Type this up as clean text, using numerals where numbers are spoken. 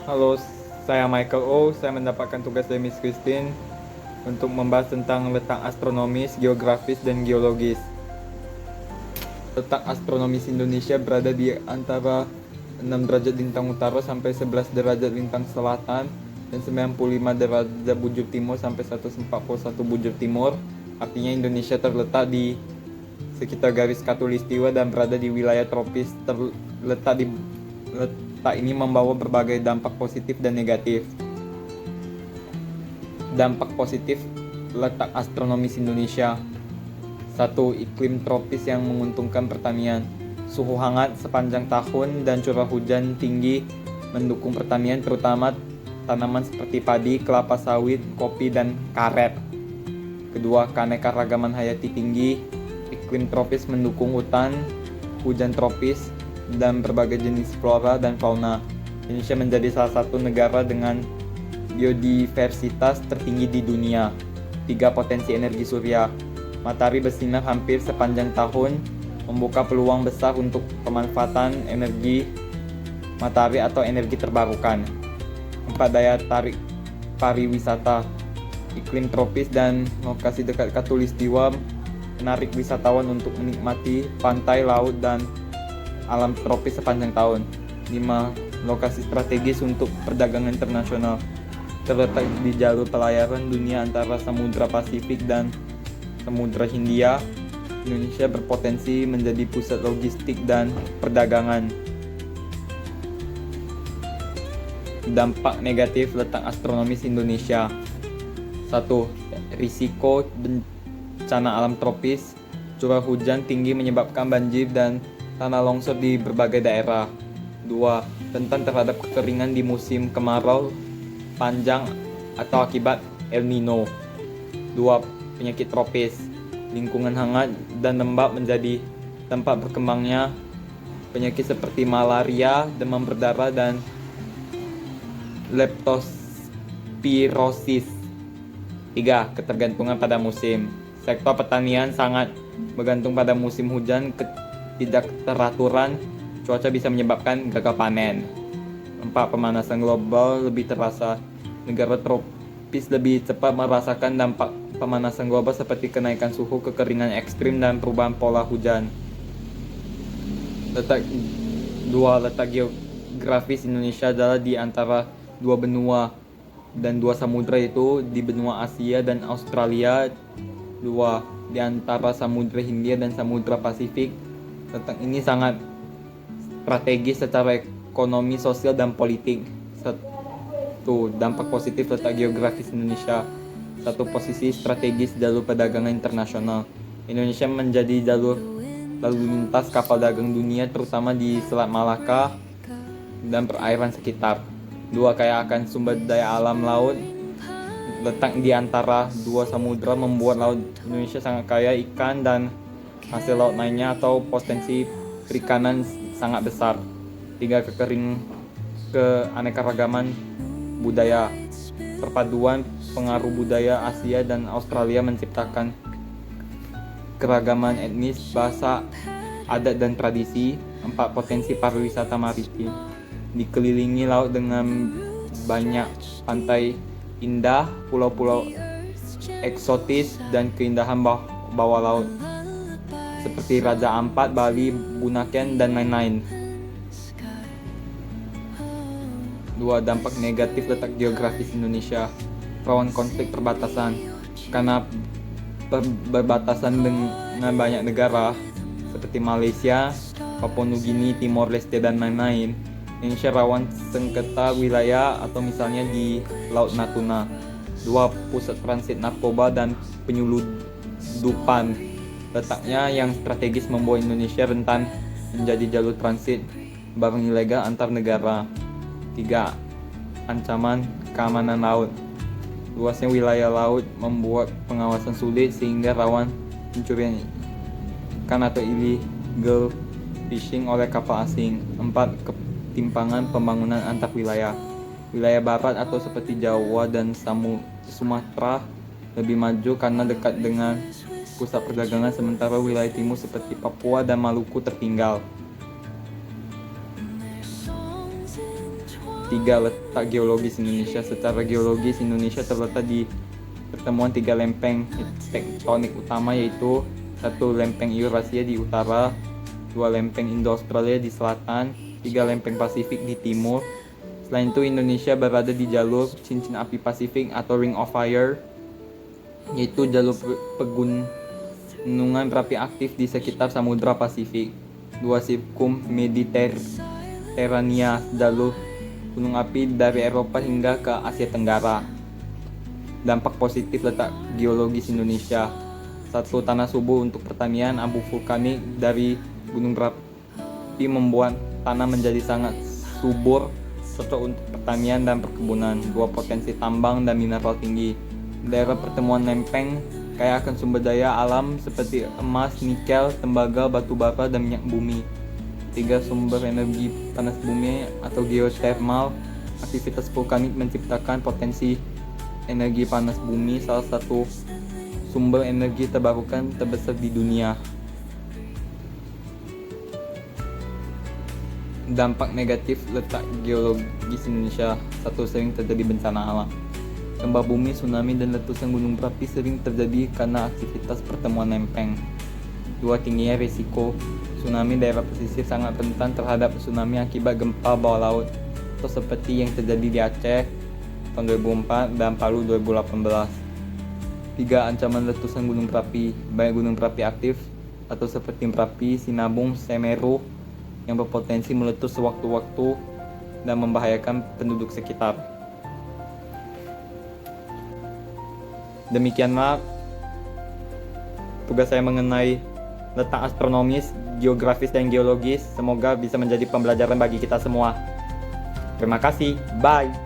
Halo, saya Michael O. Saya mendapatkan tugas dari Miss Christine untuk membahas tentang letak astronomis, geografis, dan geologis. Letak astronomis Indonesia berada di antara 6 derajat lintang utara sampai 11 derajat lintang selatan dan 95 derajat bujur timur sampai 141 bujur timur. Artinya Indonesia terletak di sekitar garis khatulistiwa dan berada di wilayah tropis. Letak ini membawa berbagai dampak positif dan negatif. Dampak positif letak astronomis Indonesia. 1. Iklim tropis yang menguntungkan pertanian. Suhu hangat sepanjang tahun dan curah hujan tinggi mendukung pertanian, terutama tanaman seperti padi, kelapa sawit, kopi, dan karet. Kedua, keanekaragaman hayati tinggi. Iklim tropis mendukung hutan, hujan tropis, dan berbagai jenis flora dan fauna. Indonesia menjadi salah satu negara dengan biodiversitas tertinggi di dunia. 3. Potensi energi surya. Matahari bersinar hampir sepanjang tahun, membuka peluang besar untuk pemanfaatan energi matahari atau energi terbarukan. 4. Daya tarik pariwisata. Iklim tropis dan lokasi dekat khatulistiwa menarik wisatawan untuk menikmati pantai, laut, dan alam tropis sepanjang tahun. 5. Lokasi strategis untuk perdagangan internasional. Terletak di jalur pelayaran dunia antara Samudra Pasifik dan Samudra Hindia, Indonesia berpotensi menjadi pusat logistik dan perdagangan. Dampak negatif letak astronomis Indonesia. 1. Risiko bencana alam tropis. Curah hujan tinggi menyebabkan banjir dan tanah longsor di berbagai daerah. 2. Rentan terhadap kekeringan di musim kemarau panjang atau akibat El Nino. 2. Penyakit tropis. Lingkungan hangat dan lembab menjadi tempat berkembangnya penyakit seperti malaria, demam berdarah, dan leptospirosis. 3. Ketergantungan pada musim. Sektor pertanian sangat bergantung pada musim hujan. Ketidakteraturan cuaca bisa menyebabkan gagal panen. 4. Pemanasan global lebih terasa. Negara tropis lebih cepat merasakan dampak pemanasan global seperti kenaikan suhu, kekeringan ekstrim, dan perubahan pola hujan. Letak geografis Indonesia adalah di antara dua benua dan dua samudra, yaitu di benua Asia dan Australia. 2. Di antara Samudra Hindia dan Samudra Pasifik. Letak ini sangat strategis secara ekonomi, sosial, dan politik. 1. Dampak positif letak geografis Indonesia. 1. Posisi strategis jalur perdagangan internasional. Indonesia menjadi jalur lalu lintas kapal dagang dunia, terutama di Selat Malaka dan perairan sekitar. 2. Kaya akan sumber daya alam laut. Letak di antara dua samudra membuat laut Indonesia sangat kaya ikan dan hasil laut lainnya atau potensi perikanan sangat besar. 3. Keanekaragaman budaya. Perpaduan pengaruh budaya Asia dan Australia menciptakan keragaman etnis, bahasa, adat, dan tradisi. 4. Potensi pariwisata maritim. Dikelilingi laut dengan banyak pantai indah, pulau-pulau eksotis, dan keindahan bawah laut seperti Raja Ampat, Bali, Bunaken, dan lain-lain. 2. Dampak negatif letak geografis Indonesia. Rawan konflik perbatasan. Karena berbatasan dengan banyak negara seperti Malaysia, Papua Nugini, Timor Leste, dan lain-lain, Indonesia rawan sengketa wilayah atau misalnya di Laut Natuna. 2. Pusat transit narkoba dan penyelundupan. Letaknya yang strategis membuat Indonesia rentan menjadi jalur transit barang ilegal antar negara. 3. Ancaman keamanan laut. Luasnya wilayah laut membuat pengawasan sulit sehingga rawan pencurian ikan atau illegal fishing oleh kapal asing. 4. Ketimpangan pembangunan antar wilayah. Wilayah barat atau seperti Jawa dan Sumatera lebih maju karena dekat dengan pusat perdagangan, sementara wilayah timur seperti Papua dan Maluku tertinggal. 3. Letak geologis Indonesia. Secara geologis, Indonesia terletak di pertemuan 3 lempeng tektonik utama, yaitu 1 lempeng Eurasia di utara, 2 lempeng Indo-Australia di selatan, 3 lempeng Pasifik di timur. Selain itu, Indonesia berada di jalur cincin api Pasifik atau Ring of Fire, yaitu jalur pegunungan berapi aktif di sekitar Samudra Pasifik. 2 Sirkum Mediterania, jalur gunung api dari Eropa hingga ke Asia Tenggara. Dampak positif letak geologis Indonesia. 1. Tanah subur untuk pertanian. Abu vulkanik dari gunung berapi membuat tanah menjadi sangat subur, cocok untuk pertanian dan perkebunan. 2. Potensi tambang dan mineral tinggi. Daerah pertemuan lempeng kaya akan sumber daya alam seperti emas, nikel, tembaga, batu bara, dan minyak bumi. 3. Sumber energi panas bumi atau geothermal. Aktivitas vulkanik menciptakan potensi energi panas bumi, salah satu sumber energi terbarukan terbesar di dunia. Dampak negatif letak geologis Indonesia. 1. Sering terjadi bencana alam. Gempa bumi, tsunami, dan letusan gunung berapi sering terjadi karena aktivitas pertemuan lempeng. 2. Tingginya risiko tsunami. Daerah pesisir sangat rentan terhadap tsunami akibat gempa bawah laut, atau seperti yang terjadi di Aceh tahun 2004 dan Palu 2018. 3. Ancaman letusan gunung berapi. Banyak gunung berapi aktif atau seperti Merapi, Sinabung, Semeru yang berpotensi meletus sewaktu-waktu dan membahayakan penduduk sekitar. Demikianlah tugas saya mengenai letak astronomis, geografis, dan geologis. Semoga bisa menjadi pembelajaran bagi kita semua. Terima kasih. Bye.